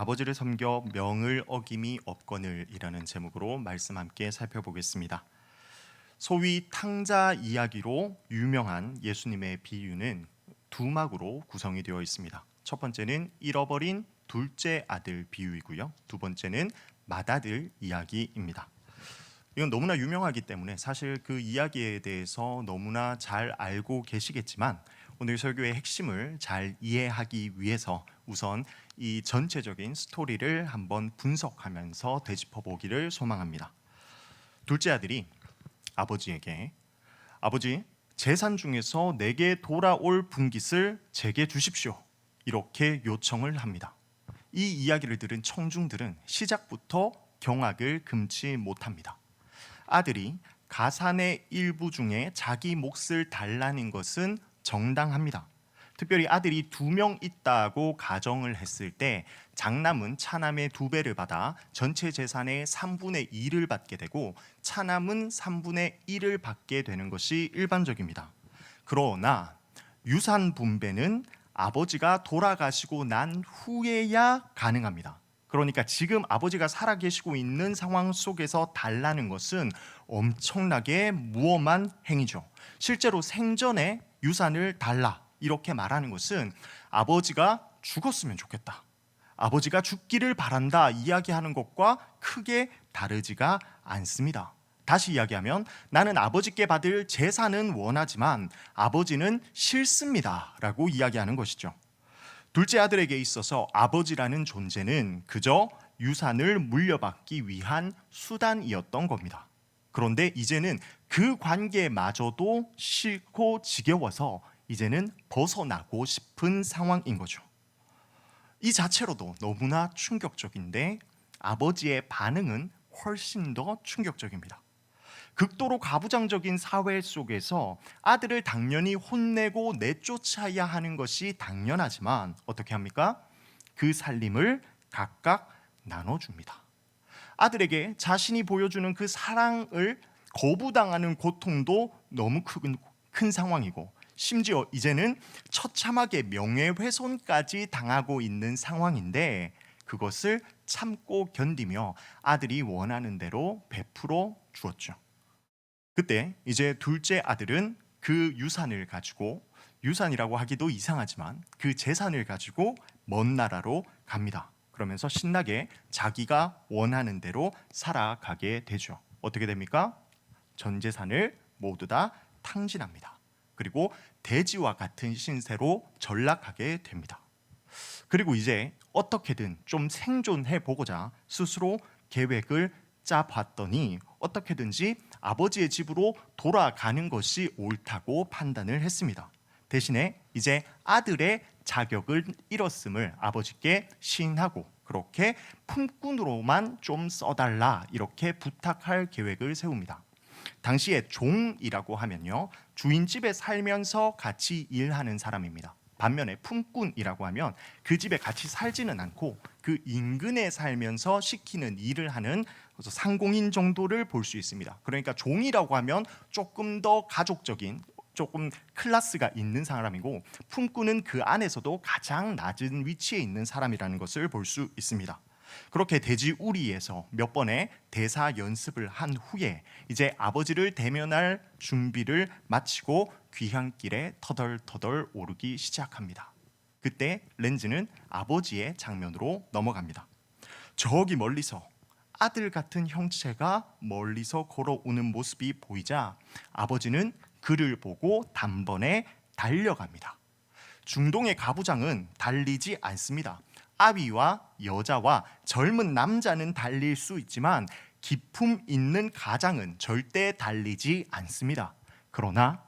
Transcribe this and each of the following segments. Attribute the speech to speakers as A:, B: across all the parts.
A: 아버지를 섬겨 명을 어김이 없거늘이라는 제목으로 말씀 함께 살펴보겠습니다. 소위 탕자 이야기로 유명한 예수님의 비유는 두 막으로 구성이 되어 있습니다. 첫 번째는 잃어버린 둘째 아들 비유이고요. 두 번째는 맏아들 이야기입니다. 이건 너무나 유명하기 때문에 사실 그 이야기에 대해서 너무나 잘 알고 계시겠지만 오늘 설교의 핵심을 잘 이해하기 위해서 우선 이 전체적인 스토리를 한번 분석하면서 되짚어 보기를 소망합니다. 둘째 아들이 아버지에게 아버지, 재산 중에서 내게 돌아올 분깃을 제게 주십시오. 이렇게 요청을 합니다. 이 이야기를 들은 청중들은 시작부터 경악을 금치 못합니다. 아들이 가산의 일부 중에 자기 몫을 달라는 것은 정당합니다. 특별히 아들이 2명 있다고 가정을 했을 때 장남은 차남의 2배를 받아 전체 재산의 3분의 2를 받게 되고 차남은 3분의 1을 받게 되는 것이 일반적입니다. 그러나 유산 분배는 아버지가 돌아가시고 난 후에야 가능합니다. 그러니까 지금 아버지가 살아계시고 있는 상황 속에서 달라는 것은 엄청나게 무엄한 행위죠. 실제로 생전에 유산을 달라 이렇게 말하는 것은 아버지가 죽었으면 좋겠다, 아버지가 죽기를 바란다 이야기하는 것과 크게 다르지가 않습니다. 다시 이야기하면 나는 아버지께 받을 재산은 원하지만 아버지는 싫습니다 라고 이야기하는 것이죠. 둘째 아들에게 있어서 아버지라는 존재는 그저 유산을 물려받기 위한 수단이었던 겁니다. 그런데 이제는 그 관계마저도 싫고 지겨워서 이제는 벗어나고 싶은 상황인 거죠. 이 자체로도 너무나 충격적인데 아버지의 반응은 훨씬 더 충격적입니다. 극도로 가부장적인 사회 속에서 아들을 당연히 혼내고 내쫓아야 하는 것이 당연하지만 어떻게 합니까? 그 살림을 각각 나눠줍니다. 아들에게 자신이 보여주는 그 사랑을 거부당하는 고통도 너무 큰 상황이고 심지어 이제는 처참하게 명예훼손까지 당하고 있는 상황인데 그것을 참고 견디며 아들이 원하는 대로 베풀어 주었죠. 그때 이제 둘째 아들은 그 유산을 가지고, 유산이라고 하기도 이상하지만 그 재산을 가지고 먼 나라로 갑니다. 그러면서 신나게 자기가 원하는 대로 살아가게 되죠. 어떻게 됩니까? 전 재산을 모두 다 탕진합니다. 그리고 돼지와 같은 신세로 전락하게 됩니다. 그리고 이제 어떻게든 좀 생존해 보고자 스스로 계획을 짜봤더니 어떻게든지 아버지의 집으로 돌아가는 것이 옳다고 판단을 했습니다. 대신에 이제 아들의 자격을 잃었음을 아버지께 시인하고 그렇게 품꾼으로만 좀 써달라 이렇게 부탁할 계획을 세웁니다. 당시에 종이라고 하면요, 주인집에 살면서 같이 일하는 사람입니다. 반면에 품꾼이라고 하면 그 집에 같이 살지는 않고 그 인근에 살면서 시키는 일을 하는 상공인 정도를 볼 수 있습니다. 그러니까 종이라고 하면 조금 더 가족적인, 조금 클래스가 있는 사람이고 품꾼은 그 안에서도 가장 낮은 위치에 있는 사람이라는 것을 볼 수 있습니다. 그렇게 돼지 우리에서 몇 번의 대사 연습을 한 후에 이제 아버지를 대면할 준비를 마치고 귀향길에 터덜터덜 오르기 시작합니다. 그때 렌즈는 아버지의 장면으로 넘어갑니다. 저기 멀리서 아들 같은 형체가 멀리서 걸어오는 모습이 보이자 아버지는 그를 보고 단번에 달려갑니다. 중동의 가부장은 달리지 않습니다. 아비와 여자와 젊은 남자는 달릴 수 있지만 기품 있는 가장은 절대 달리지 않습니다. 그러나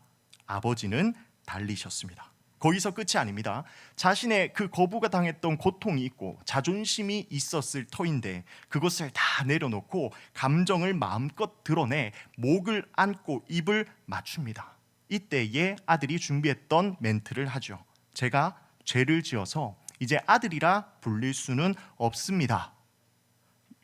A: 아버지는 달리셨습니다. 거기서 끝이 아닙니다. 자신의 그 거부가 당했던 고통이 있고 자존심이 있었을 터인데 그것을 다 내려놓고 감정을 마음껏 드러내 목을 안고 입을 맞춥니다. 이때에 아들이 준비했던 멘트를 하죠. 제가 죄를 지어서 이제 아들이라 불릴 수는 없습니다.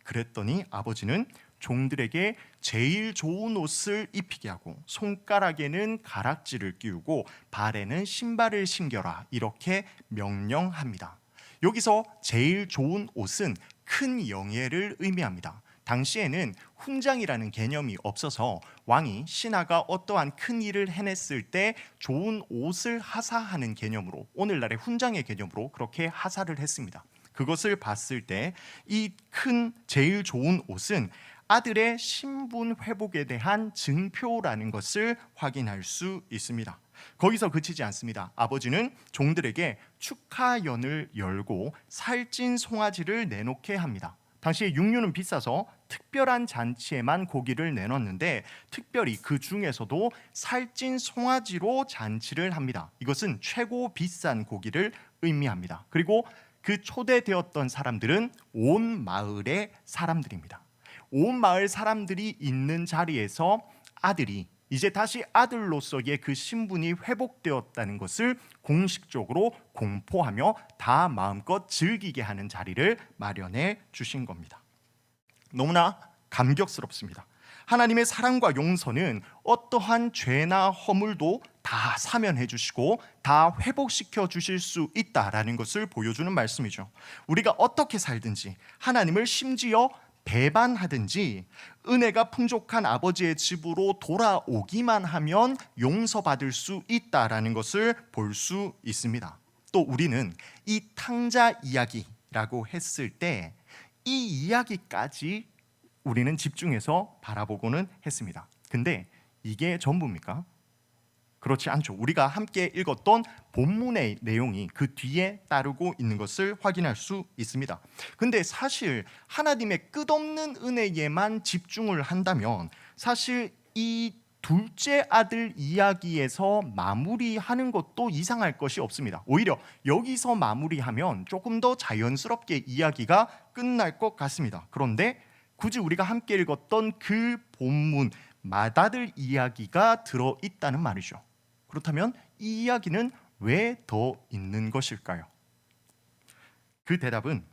A: 그랬더니 아버지는 종들에게 제일 좋은 옷을 입히게 하고 손가락에는 가락지를 끼우고 발에는 신발을 신겨라 이렇게 명령합니다. 여기서 제일 좋은 옷은 큰 영예를 의미합니다. 당시에는 훈장이라는 개념이 없어서 왕이 신하가 어떠한 큰 일을 해냈을 때 좋은 옷을 하사하는 개념으로, 오늘날의 훈장의 개념으로 그렇게 하사를 했습니다. 그것을 봤을 때 이 큰 제일 좋은 옷은 아들의 신분 회복에 대한 증표라는 것을 확인할 수 있습니다. 거기서 그치지 않습니다. 아버지는 종들에게 축하연을 열고 살찐 송아지를 내놓게 합니다. 당시에 육류는 비싸서 특별한 잔치에만 고기를 내놓는데 특별히 그 중에서도 살찐 송아지로 잔치를 합니다. 이것은 최고 비싼 고기를 의미합니다. 그리고 그 초대되었던 사람들은 온 마을의 사람들입니다. 온 마을 사람들이 있는 자리에서 아들이 이제 다시 아들로서의 그 신분이 회복되었다는 것을 공식적으로 공포하며 다 마음껏 즐기게 하는 자리를 마련해 주신 겁니다. 너무나 감격스럽습니다. 하나님의 사랑과 용서는 어떠한 죄나 허물도 다 사면해 주시고 다 회복시켜 주실 수 있다라는 것을 보여주는 말씀이죠. 우리가 어떻게 살든지, 하나님을 심지어 배반하든지 은혜가 풍족한 아버지의 집으로 돌아오기만 하면 용서받을 수 있다라는 것을 볼 수 있습니다. 또 우리는 이 탕자 이야기라고 했을 때 이 이야기까지 우리는 집중해서 바라보고는 했습니다. 근데 이게 전부입니까? 그렇지 않죠. 우리가 함께 읽었던 본문의 내용이 그 뒤에 따르고 있는 것을 확인할 수 있습니다. 근데 사실 하나님의 끝없는 은혜에만 집중을 한다면 사실 이 둘째 아들 이야기에서 마무리하는 것도 이상할 것이 없습니다. 오히려 여기서 마무리하면 조금 더 자연스럽게 이야기가 끝날 것 같습니다. 그런데 굳이 우리가 함께 읽었던 그 본문 맏아들 이야기가 들어있다는 말이죠. 그렇다면 이 이야기는 왜 더 있는 것일까요? 그 대답은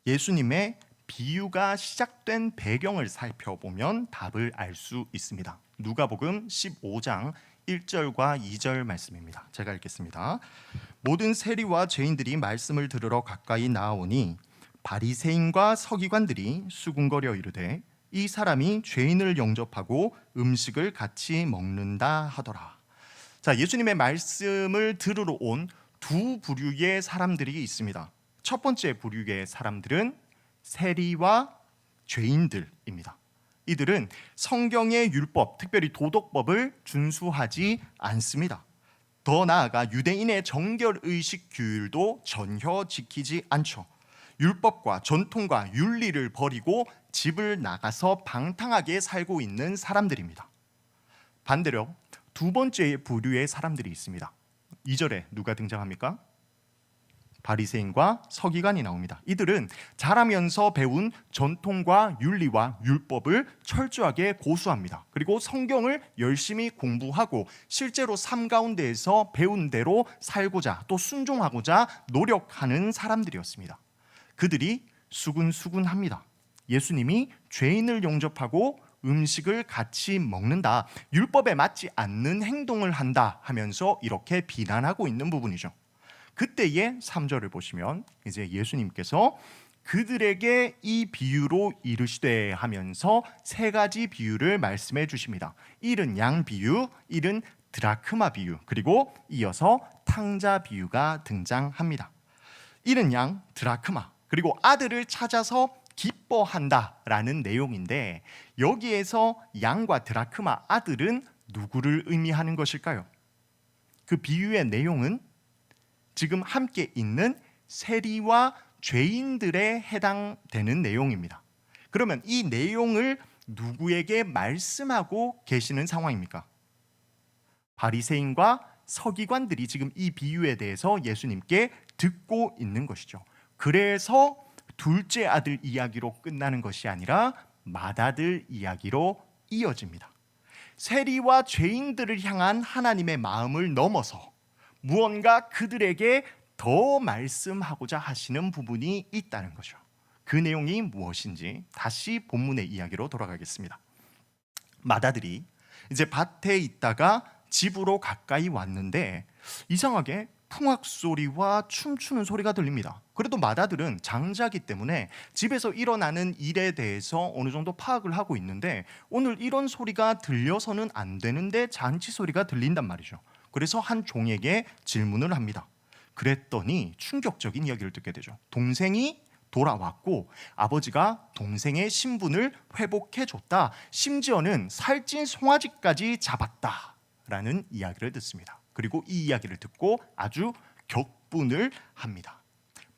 A: 예수님의 비유가 시작된 배경을 살펴보면 답을 알 수 있습니다. 누가복음 15장 1절과 2절 말씀입니다. 제가 읽겠습니다. 모든 세리와 죄인들이 말씀을 들으러 가까이 나아오니 바리새인과 서기관들이 수군거려 이르되 이 사람이 죄인을 영접하고 음식을 같이 먹는다 하더라. 자, 예수님의 말씀을 들으러 온 두 부류의 사람들이 있습니다. 첫 번째 부류의 사람들은 세리와 죄인들입니다. 이들은 성경의 율법, 특별히 도덕법을 준수하지 않습니다. 더 나아가 유대인의 정결의식 규율도 전혀 지키지 않죠. 율법과 전통과 윤리를 버리고 집을 나가서 방탕하게 살고 있는 사람들입니다. 반대로 두 번째 부류의 사람들이 있습니다. 2절에 누가 등장합니까? 바리새인과 서기관이 나옵니다. 이들은 자라면서 배운 전통과 윤리와 율법을 철저하게 고수합니다. 그리고 성경을 열심히 공부하고 실제로 삶 가운데에서 배운 대로 살고자 또 순종하고자 노력하는 사람들이었습니다. 그들이 수군수군합니다. 예수님이 죄인을 영접하고 음식을 같이 먹는다, 율법에 맞지 않는 행동을 한다 하면서 이렇게 비난하고 있는 부분이죠. 그때의 3절을 보시면 이제 예수님께서 그들에게 이 비유로 이르시되 하면서 세 가지 비유를 말씀해 주십니다. 1은 양 비유, 1은 드라크마 비유, 그리고 이어서 탕자 비유가 등장합니다. 1은 양, 드라크마, 그리고 아들을 찾아서 기뻐한다라는 내용인데 여기에서 양과 드라크마, 아들은 누구를 의미하는 것일까요? 그 비유의 내용은 지금 함께 있는 세리와 죄인들에 해당되는 내용입니다. 그러면 이 내용을 누구에게 말씀하고 계시는 상황입니까? 바리새인과 서기관들이 지금 이 비유에 대해서 예수님께 듣고 있는 것이죠. 그래서 둘째 아들 이야기로 끝나는 것이 아니라 맏아들 이야기로 이어집니다. 세리와 죄인들을 향한 하나님의 마음을 넘어서 무언가 그들에게 더 말씀하고자 하시는 부분이 있다는 거죠. 그 내용이 무엇인지 다시 본문의 이야기로 돌아가겠습니다. 맏아들이 이제 밭에 있다가 집으로 가까이 왔는데 이상하게 풍악 소리와 춤추는 소리가 들립니다. 그래도 맏아들은 장자기 때문에 집에서 일어나는 일에 대해서 어느 정도 파악을 하고 있는데 오늘 이런 소리가 들려서는 안 되는데 잔치 소리가 들린단 말이죠. 그래서 한 종에게 질문을 합니다. 그랬더니 충격적인 이야기를 듣게 되죠. 동생이 돌아왔고 아버지가 동생의 신분을 회복해 줬다. 심지어는 살찐 송아지까지 잡았다라는 이야기를 듣습니다. 그리고 이 이야기를 듣고 아주 격분을 합니다.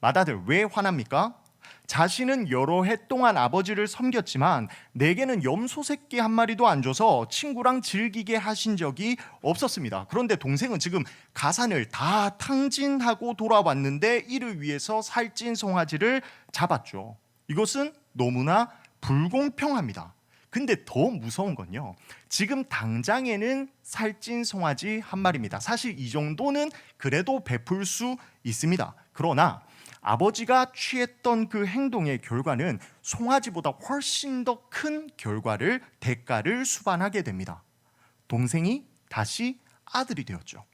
A: 맏아들 왜 화납니까? 자신은 여러 해 동안 아버지를 섬겼지만 내게는 염소 새끼 한 마리도 안 줘서 친구랑 즐기게 하신 적이 없었습니다. 그런데 동생은 지금 가산을 다 탕진하고 돌아왔는데 이를 위해서 살찐 송아지를 잡았죠. 이것은 너무나 불공평합니다. 근데 더 무서운 건요, 지금 당장에는 살찐 송아지 한 마리입니다. 사실 이 정도는 그래도 베풀 수 있습니다. 그러나 아버지가 취했던 그 행동의 결과는 송아지보다 훨씬 더 큰 대가를 수반하게 됩니다. 동생이 다시 아들이 되었죠.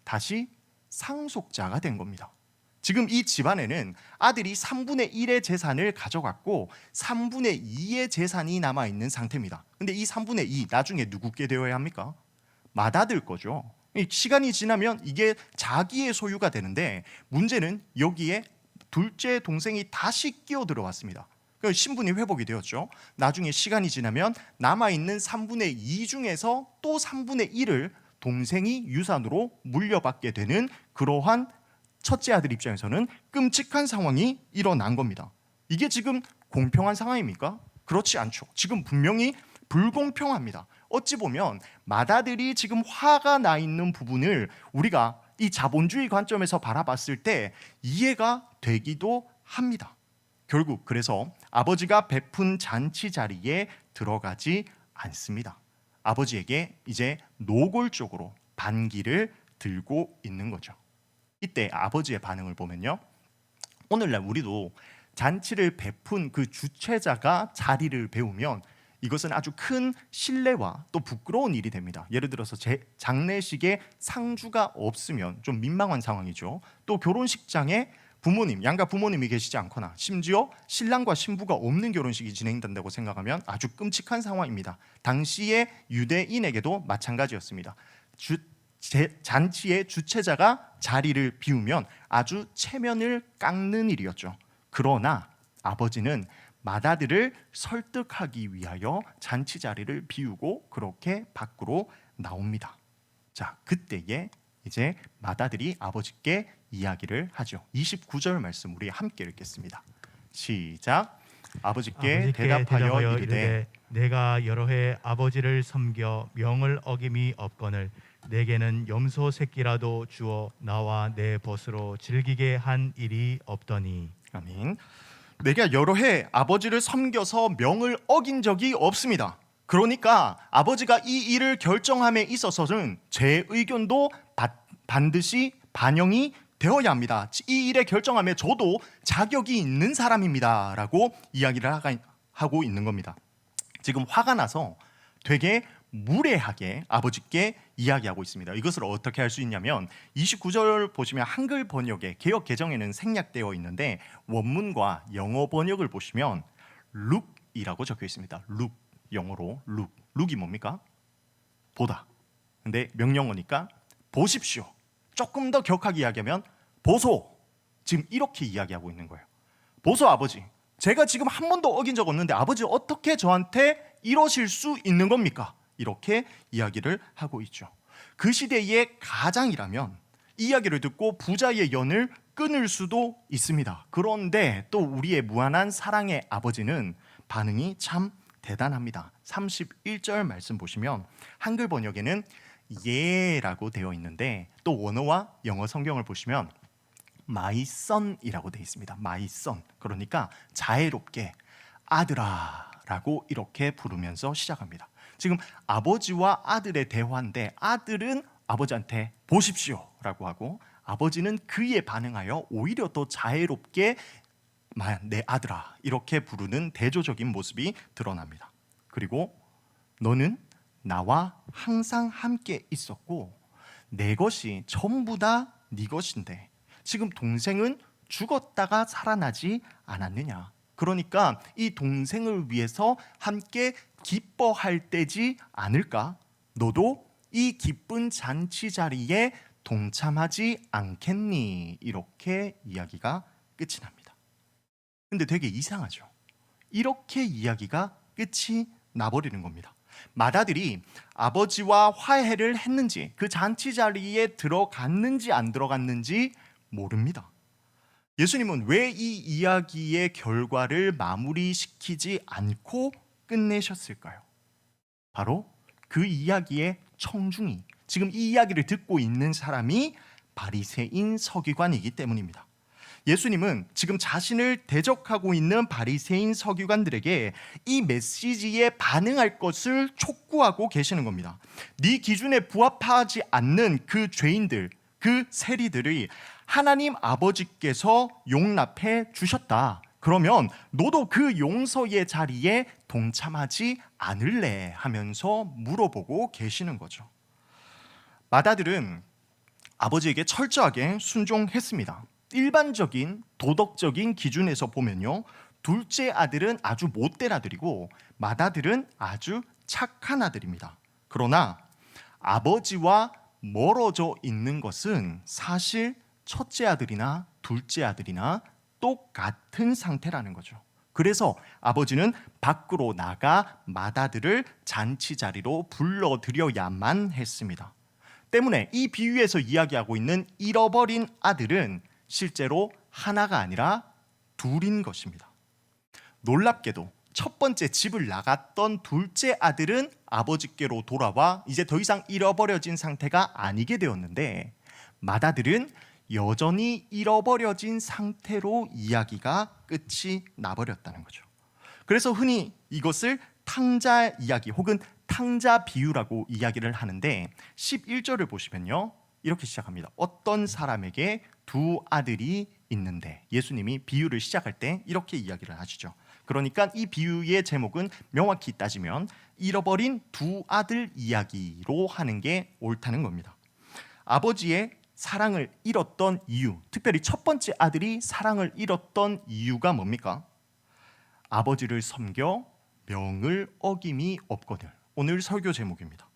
A: 다시 상속자가 된 겁니다. 지금 이 집안에는 아들이 3분의 1의 재산을 가져갔고 3분의 2의 재산이 남아있는 상태입니다. 근데 이 3분의 2 나중에 누구께 되어야 합니까? 맏아들 거죠. 시간이 지나면 이게 자기의 소유가 되는데 문제는 여기에 둘째 동생이 다시 끼어 들어왔습니다. 신분이 회복이 되었죠. 나중에 시간이 지나면 남아있는 3분의 2 중에서 또 3분의 1을 동생이 유산으로 물려받게 되는 그러한 첫째 아들 입장에서는 끔찍한 상황이 일어난 겁니다. 이게 지금 공평한 상황입니까? 그렇지 않죠. 지금 분명히 불공평합니다. 어찌 보면 맏아들이 지금 화가 나 있는 부분을 우리가 이 자본주의 관점에서 바라봤을 때 이해가 되기도 합니다. 결국 그래서 아버지가 베푼 잔치 자리에 들어가지 않습니다. 아버지에게 이제 노골적으로 반기를 들고 있는 거죠. 이때 아버지의 반응을 보면요, 오늘날 우리도 잔치를 베푼 그 주최자가 자리를 배우면 이것은 아주 큰 신뢰와 또 부끄러운 일이 됩니다. 예를 들어서 제 장례식에 상주가 없으면 좀 민망한 상황이죠. 또 결혼식장에 부모님, 양가 부모님이 계시지 않거나 심지어 신랑과 신부가 없는 결혼식이 진행된다고 생각하면 아주 끔찍한 상황입니다. 당시의 유대인에게도 마찬가지였습니다. 잔치의 주최자가 자리를 비우면 아주 체면을 깎는 일이었죠. 그러나 아버지는 맏아들을 설득하기 위하여 잔치 자리를 비우고 그렇게 밖으로 나옵니다. 자, 그때에 이제 맏아들이 아버지께 이야기를 하죠. 29절 말씀 우리 함께 읽겠습니다. 시작. 아버지께 대답하여 이르되
B: 내가 여러 해 아버지를 섬겨 명을 어김이 없거늘 내게는 염소 새끼라도 주어 나와 내 벗으로 즐기게 한 일이 없더니.
A: 아멘. 내가 여러 해 아버지를 섬겨서 명을 어긴 적이 없습니다. 그러니까 아버지가 이 일을 결정함에 있어서는 제 의견도 반드시 반영이 되어야 합니다. 이 일의 결정함에 저도 자격이 있는 사람입니다 라고 이야기를 하고 있는 겁니다. 지금 화가 나서 되게 무례하게 아버지께 이야기하고 있습니다. 이것을 어떻게 할 수 있냐면 29절 보시면 한글 번역에 개역 개정에는 생략되어 있는데 원문과 영어 번역을 보시면 look이라고 적혀 있습니다. look, 영어로 look. look이 뭡니까? 보다. 근데 명령어니까 보십시오. 조금 더 격하게 이야기하면 보소. 지금 이렇게 이야기하고 있는 거예요. 보소 아버지. 제가 지금 한 번도 어긴 적 없는데 아버지 어떻게 저한테 이러실 수 있는 겁니까? 이렇게 이야기를 하고 있죠. 그 시대의 가장이라면 이 이야기를 듣고 부자의 연을 끊을 수도 있습니다. 그런데 또 우리의 무한한 사랑의 아버지는 반응이 참 대단합니다. 31절 말씀 보시면 한글 번역에는 예라고 되어 있는데 또 원어와 영어 성경을 보시면 my son이라고 되어 있습니다. my son. 그러니까 자애롭게 아들아 라고 이렇게 부르면서 시작합니다. 지금 아버지와 아들의 대화인데 아들은 아버지한테 보십시오 라고 하고 아버지는 그에 반응하여 오히려 더 자애롭게 내 아들아 이렇게 부르는 대조적인 모습이 드러납니다. 그리고 너는 나와 항상 함께 있었고 내 것이 전부 다 네 것인데 지금 동생은 죽었다가 살아나지 않았느냐. 그러니까 이 동생을 위해서 함께 기뻐할 때지 않을까? 너도 이 기쁜 잔치 자리에 동참하지 않겠니? 이렇게 이야기가 끝이 납니다. 근데 되게 이상하죠. 이렇게 이야기가 끝이 나버리는 겁니다. 맏아들이 아버지와 화해를 했는지, 그 잔치 자리에 들어갔는지 안 들어갔는지 모릅니다. 예수님은 왜 이 이야기의 결과를 마무리시키지 않고 끝내셨을까요? 바로 그 이야기의 청중이, 지금 이 이야기를 듣고 있는 사람이 바리새인 서기관이기 때문입니다. 예수님은 지금 자신을 대적하고 있는 바리새인 서기관들에게 이 메시지에 반응할 것을 촉구하고 계시는 겁니다. 네 기준에 부합하지 않는 그 죄인들, 그 세리들이 하나님 아버지께서 용납해 주셨다. 그러면 너도 그 용서의 자리에 동참하지 않을래? 하면서 물어보고 계시는 거죠. 맏아들은 아버지에게 철저하게 순종했습니다. 일반적인 도덕적인 기준에서 보면요, 둘째 아들은 아주 못된 아들이고 맏아들은 아주 착한 아들입니다. 그러나 아버지와 멀어져 있는 것은 사실 첫째 아들이나 둘째 아들이나 똑같은 상태라는 거죠. 그래서 아버지는 밖으로 나가 맏아들을 잔치 자리로 불러들여야만 했습니다. 때문에 이 비유에서 이야기하고 있는 잃어버린 아들은 실제로 하나가 아니라 둘인 것입니다. 놀랍게도 첫 번째 집을 나갔던 둘째 아들은 아버지께로 돌아와 이제 더 이상 잃어버려진 상태가 아니게 되었는데, 맏아들은 여전히 잃어버려진 상태로 이야기가 끝이 나버렸다는 거죠. 그래서 흔히 이것을 탕자 이야기 혹은 탕자 비유라고 이야기를 하는데, 11절을 보시면요, 이렇게 시작합니다. 어떤 사람에게 두 아들이 있는데, 예수님이 비유를 시작할 때 이렇게 이야기를 하시죠. 그러니까 이 비유의 제목은 명확히 따지면 잃어버린 두 아들 이야기로 하는 게 옳다는 겁니다. 아버지의 사랑을 잃었던 이유, 특별히 첫 번째 아들이 사랑을 잃었던 이유가 뭡니까? 아버지를 섬겨 명을 어김이 없거늘. 오늘 설교 제목입니다.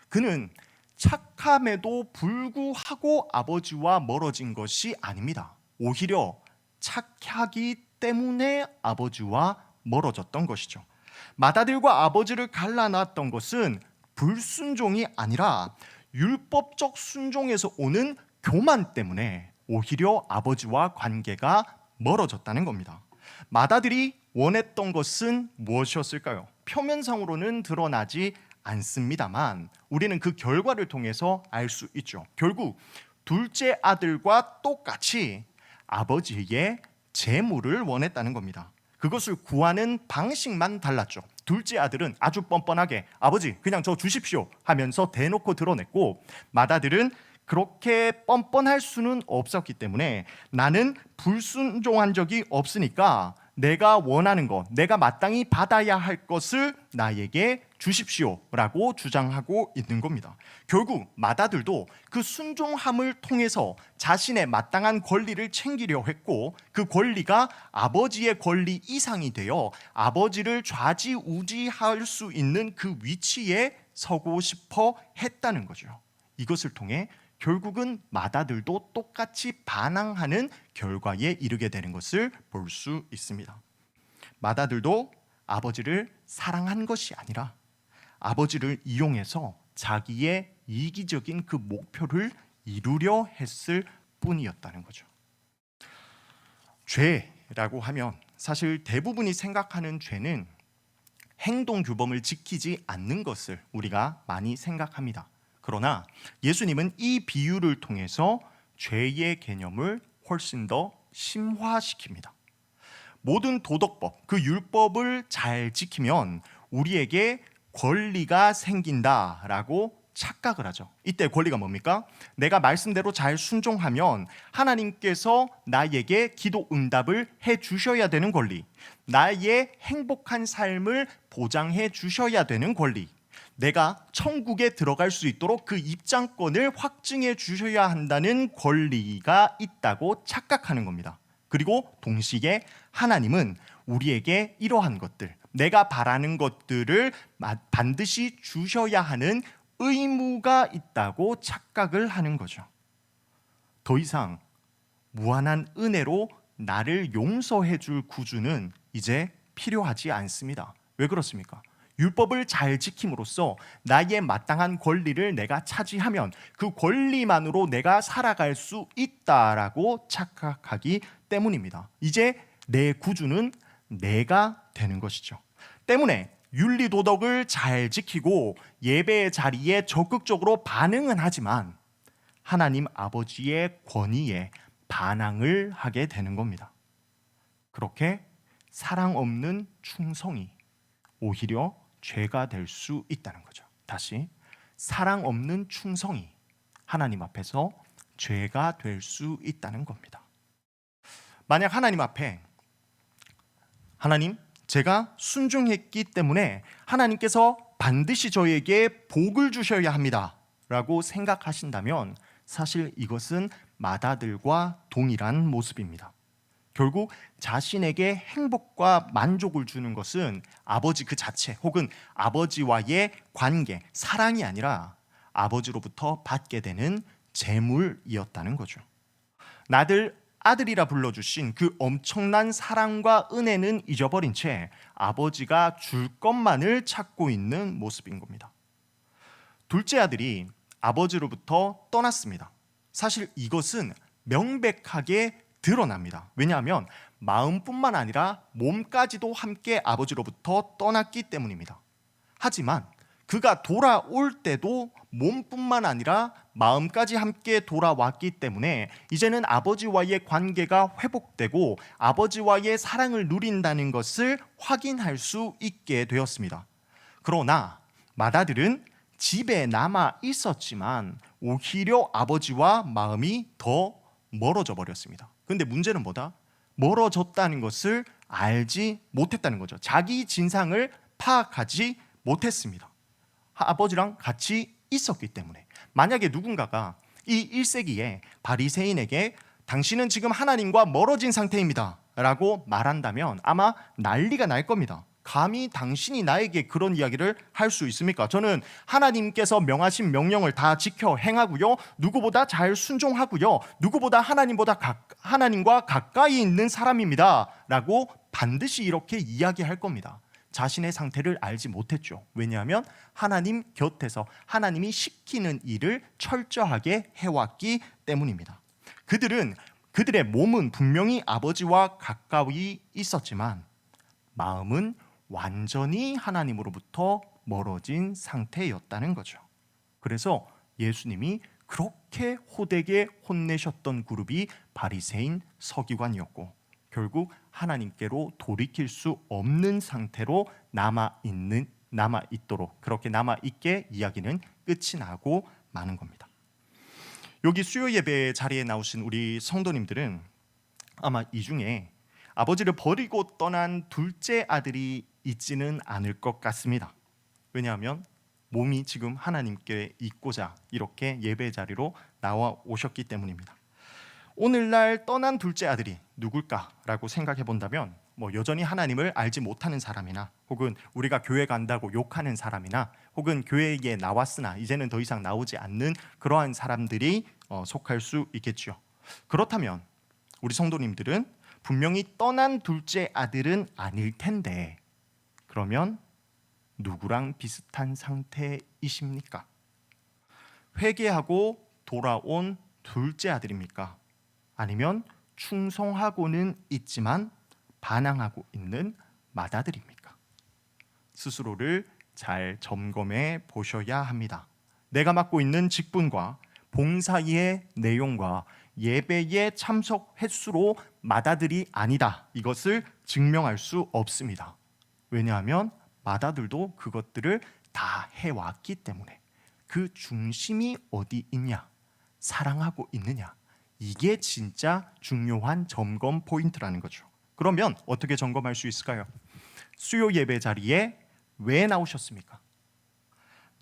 A: 그는 착함에도 불구하고 아버지와 멀어진 것이 아닙니다. 오히려 착하기 때문에 아버지와 멀어졌던 것이죠. 맏아들과 아버지를 갈라놨던 것은 불순종이 아니라 율법적 순종에서 오는 교만 때문에 오히려 아버지와 관계가 멀어졌다는 겁니다. 맏아들이 원했던 것은 무엇이었을까요? 표면상으로는 드러나지 않습니다만 우리는 그 결과를 통해서 알 수 있죠. 결국 둘째 아들과 똑같이 아버지의 재물을 원했다는 겁니다. 그것을 구하는 방식만 달랐죠. 둘째 아들은 아주 뻔뻔하게 아버지 그냥 저 주십시오 하면서 대놓고 드러냈고, 맏아들은 그렇게 뻔뻔할 수는 없었기 때문에 나는 불순종한 적이 없으니까 내가 원하는 것, 내가 마땅히 받아야 할 것을 나에게 주십시오라고 주장하고 있는 겁니다. 결국 맏아들도 그 순종함을 통해서 자신의 마땅한 권리를 챙기려 했고, 그 권리가 아버지의 권리 이상이 되어 아버지를 좌지우지할 수 있는 그 위치에 서고 싶어 했다는 거죠. 이것을 통해 결국은 맏아들도 똑같이 반항하는 결과에 이르게 되는 것을 볼 수 있습니다. 맏아들도 아버지를 사랑한 것이 아니라 아버지를 이용해서 자기의 이기적인 그 목표를 이루려 했을 뿐이었다는 거죠. 죄라고 하면 사실 대부분이 생각하는 죄는 행동 규범을 지키지 않는 것을 우리가 많이 생각합니다. 그러나 예수님은 이 비유를 통해서 죄의 개념을 훨씬 더 심화시킵니다. 모든 도덕법, 그 율법을 잘 지키면 우리에게 권리가 생긴다라고 착각을 하죠. 이때 권리가 뭡니까? 내가 말씀대로 잘 순종하면 하나님께서 나에게 기도 응답을 해 주셔야 되는 권리, 나의 행복한 삶을 보장해 주셔야 되는 권리, 내가 천국에 들어갈 수 있도록 그 입장권을 확증해 주셔야 한다는 권리가 있다고 착각하는 겁니다. 그리고 동시에 하나님은 우리에게 이러한 것들, 내가 바라는 것들을 반드시 주셔야 하는 의무가 있다고 착각을 하는 거죠. 더 이상 무한한 은혜로 나를 용서해 줄 구주는 이제 필요하지 않습니다. 왜 그렇습니까? 율법을 잘 지킴으로써 나의 마땅한 권리를 내가 차지하면 그 권리만으로 내가 살아갈 수 있다라고 착각하기 때문입니다. 이제 내 구주는 내가 되는 것이죠. 때문에 윤리도덕을 잘 지키고 예배의 자리에 적극적으로 반응은 하지만 하나님 아버지의 권위에 반항을 하게 되는 겁니다. 그렇게 사랑 없는 충성이 오히려 죄가 될 수 있다는 거죠. 다시, 사랑 없는 충성이 하나님 앞에서 죄가 될 수 있다는 겁니다. 만약 하나님 앞에 하나님, 제가 순종했기 때문에 하나님께서 반드시 저에게 복을 주셔야 합니다 라고 생각하신다면 사실 이것은 마다들과 동일한 모습입니다. 결국 자신에게 행복과 만족을 주는 것은 아버지 그 자체 혹은 아버지와의 관계, 사랑이 아니라 아버지로부터 받게 되는 재물이었다는 거죠. 나를 아들이라 불러주신 그 엄청난 사랑과 은혜는 잊어버린 채 아버지가 줄 것만을 찾고 있는 모습인 겁니다. 둘째 아들이 아버지로부터 떠났습니다. 사실 이것은 명백하게 드러납니다. 왜냐하면 마음뿐만 아니라 몸까지도 함께 아버지로부터 떠났기 때문입니다. 하지만 그가 돌아올 때도 몸뿐만 아니라 마음까지 함께 돌아왔기 때문에 이제는 아버지와의 관계가 회복되고 아버지와의 사랑을 누린다는 것을 확인할 수 있게 되었습니다. 그러나 맏아들은 집에 남아 있었지만 오히려 아버지와 마음이 더 멀어져 버렸습니다. 그런데 문제는 뭐다? 멀어졌다는 것을 알지 못했다는 거죠. 자기 진상을 파악하지 못했습니다. 아버지랑 같이 있었기 때문에. 만약에 누군가가 이 1세기에 바리새인에게 당신은 지금 하나님과 멀어진 상태입니다 라고 말한다면 아마 난리가 날 겁니다. 감히 당신이 나에게 그런 이야기를 할 수 있습니까? 저는 하나님께서 명하신 명령을 다 지켜 행하고요, 누구보다 잘 순종하고요, 누구보다 하나님과 가까이 있는 사람입니다 라고 반드시 이렇게 이야기할 겁니다. 자신의 상태를 알지 못했죠. 왜냐하면 하나님 곁에서 하나님이 시키는 일을 철저하게 해왔기 때문입니다. 그들의 몸은 분명히 아버지와 가까이 있었지만 마음은 완전히 하나님으로부터 멀어진 상태였다는 거죠. 그래서 예수님이 그렇게 호되게 혼내셨던 그룹이 바리새인 서기관이었고 결국 하나님께로 돌이킬 수 없는 상태로 남아있도록 그렇게 남아있게 이야기는 끝이 나고 마는 겁니다. 여기 수요 예배 자리에 나오신 우리 성도님들은 아마 이 중에 아버지를 버리고 떠난 둘째 아들이 있지는 않을 것 같습니다. 왜냐하면 몸이 지금 하나님께 있고자 이렇게 예배 자리로 나와 오셨기 때문입니다. 오늘날 떠난 둘째 아들이 누굴까라고 생각해 본다면 여전히 하나님을 알지 못하는 사람이나 혹은 우리가 교회 간다고 욕하는 사람이나 혹은 교회에 나왔으나 이제는 더 이상 나오지 않는 그러한 사람들이 속할 수 있겠죠. 그렇다면 우리 성도님들은 분명히 떠난 둘째 아들은 아닐 텐데 그러면 누구랑 비슷한 상태이십니까? 회개하고 돌아온 둘째 아들입니까? 아니면 충성하고는 있지만 반항하고 있는 맏아들입니까? 스스로를 잘 점검해 보셔야 합니다. 내가 맡고 있는 직분과 봉사의 내용과 예배의 참석 횟수로 맏아들이 아니다. 이것을 증명할 수 없습니다. 왜냐하면 맏아들도 그것들을 다 해왔기 때문에 그 중심이 어디 있냐? 사랑하고 있느냐? 이게 진짜 중요한 점검 포인트라는 거죠. 그러면 어떻게 점검할 수 있을까요? 수요 예배 자리에 왜 나오셨습니까?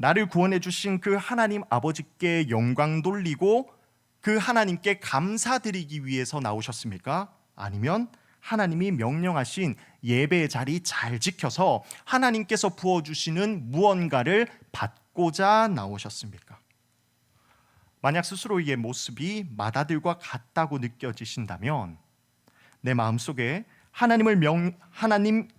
A: 나를 구원해 주신 그 하나님 아버지께 영광 돌리고 그 하나님께 감사드리기 위해서 나오셨습니까? 아니면 하나님이 명령하신 예배의 자리 잘 지켜서 하나님께서 부어주시는 무언가를 받고자 나오셨습니까? 만약 스스로의 모습이 맏아들과 같다고 느껴지신다면 내 마음속에 하나님을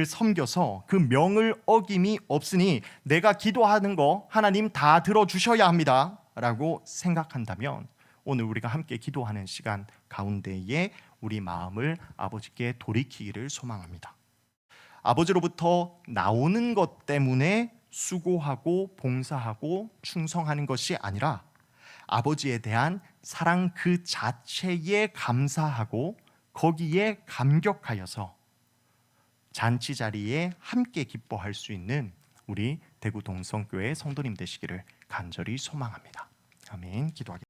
A: 섬겨서 그 명을 어김이 없으니 내가 기도하는 거 하나님 다 들어주셔야 합니다 라고 생각한다면 오늘 우리가 함께 기도하는 시간 가운데에 우리 마음을 아버지께 돌이키기를 소망합니다. 아버지로부터 나오는 것 때문에 수고하고 봉사하고 충성하는 것이 아니라 아버지에 대한 사랑 그 자체에 감사하고 거기에 감격하여서 잔치 자리에 함께 기뻐할 수 있는 우리 대구 동성교회 성도님 되시기를 간절히 소망합니다. 아멘. 기도하겠습니다.